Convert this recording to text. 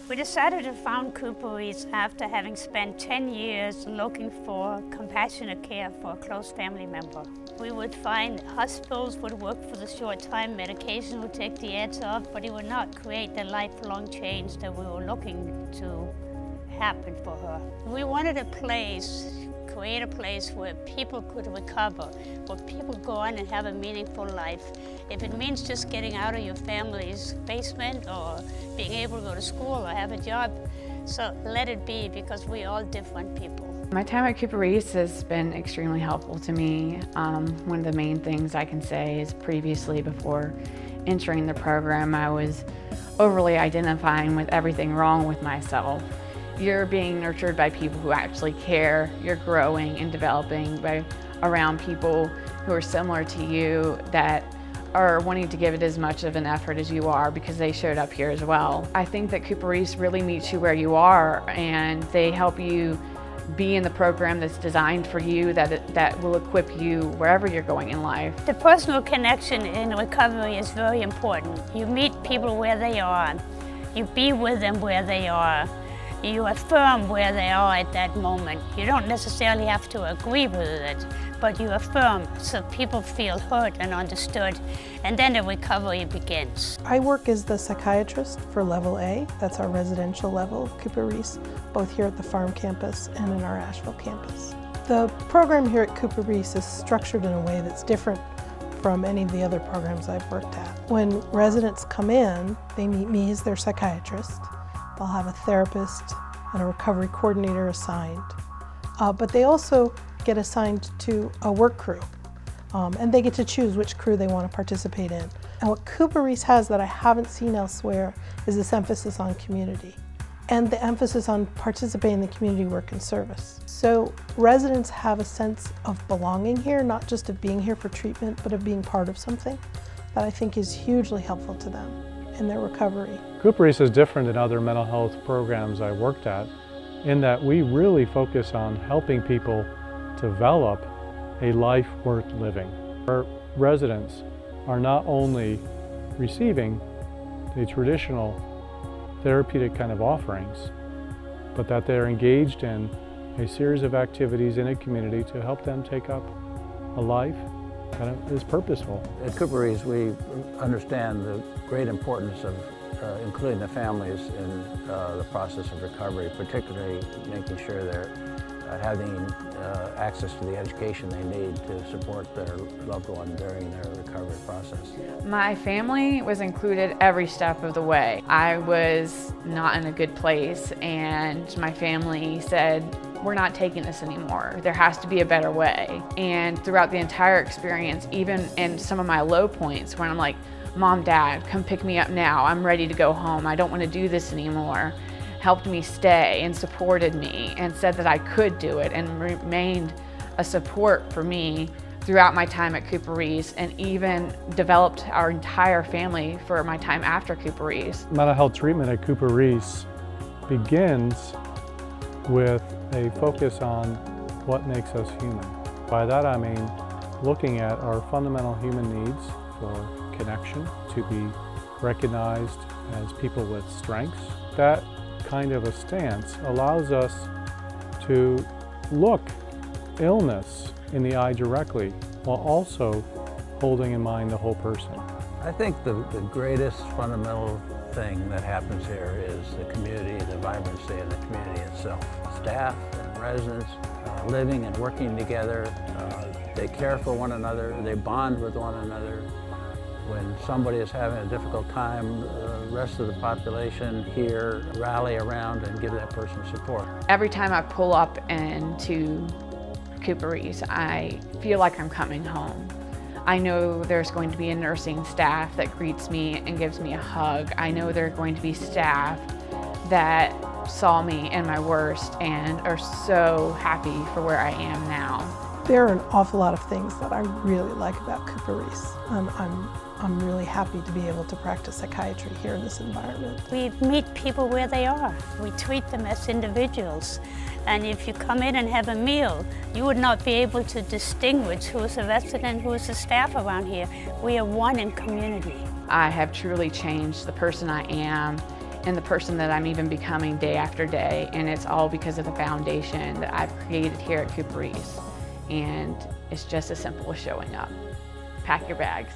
We decided to found CooperRiis after having spent 10 years looking for compassionate care for a close family member. We would find hospitals would work for the short time, medication would take the edge off, but it would not create the lifelong change that we were looking to happen for her. We wanted create a place where people could recover, where people go on and have a meaningful life. If it means just getting out of your family's basement or being able to go to school or have a job, so let it be, because we're all different people. My time at CooperRiis has been extremely helpful to me. One of the main things I can say is previously, before entering the program, I was overly identifying with everything wrong with myself. You're being nurtured by people who actually care. You're growing and developing around people who are similar to you, that are wanting to give it as much of an effort as you are, because they showed up here as well. I think that CooperRiis really meets you where you are, and they help you be in the program that's designed for you, that will equip you wherever you're going in life. The personal connection in recovery is very important. You meet people where they are. You be with them where they are. You affirm where they are at that moment. You don't necessarily have to agree with it, but you affirm so people feel heard and understood, and then the recovery begins. I work as the psychiatrist for Level A, that's our residential level of CooperRiis, both here at the farm campus and in our Asheville campus. The program here at CooperRiis is structured in a way that's different from any of the other programs I've worked at. When residents come in, they meet me as their psychiatrist. They'll have a therapist and a recovery coordinator assigned, but they also get assigned to a work crew, and they get to choose which crew they want to participate in. And what CooperRiis has that I haven't seen elsewhere is this emphasis on community and the emphasis on participating in the community work and service. So residents have a sense of belonging here, not just of being here for treatment, but of being part of something that I think is hugely helpful to them in their recovery. CooperRiis is different than other mental health programs I worked at in that we really focus on helping people develop a life worth living. Our residents are not only receiving the traditional therapeutic kind of offerings, but that they're engaged in a series of activities in a community to help them take up a life that is purposeful. At CooperRiis, we understand the great importance of including the families in the process of recovery, particularly making sure they're having access to the education they need to support their loved one during their recovery process. My family was included every step of the way. I was not in a good place, and my family said, "We're not taking this anymore. There has to be a better way." And throughout the entire experience, even in some of my low points when I'm like, "Mom, Dad, come pick me up now. I'm ready to go home. I don't want to do this anymore," helped me stay and supported me and said that I could do it, and remained a support for me throughout my time at CooperRiis, and even developed our entire family for my time after CooperRiis. Mental health treatment at CooperRiis begins with a focus on what makes us human. By that I mean looking at our fundamental human needs for connection, to be recognized as people with strengths. That kind of a stance allows us to look illness in the eye directly, while also holding in mind the whole person. I think the greatest fundamental thing that happens here is the community, the vibrancy of the community itself. Staff and residents living and working together, they care for one another, they bond with one another. When somebody is having a difficult time, the rest of the population here rally around and give that person support. Every time I pull up into CooperRiis, I feel like I'm coming home. I know there's going to be a nursing staff that greets me and gives me a hug. I know there are going to be staff that saw me in my worst and are so happy for where I am now. There are an awful lot of things that I really like about CooperRiis. I'm really happy to be able to practice psychiatry here in this environment. We meet people where they are. We treat them as individuals. And if you come in and have a meal, you would not be able to distinguish who is a resident and who is a staff around here. We are one in community. I have truly changed the person I am and the person that I'm even becoming day after day, and it's all because of the foundation that I've created here at CooperRiis. And it's just as simple as showing up. Pack your bags.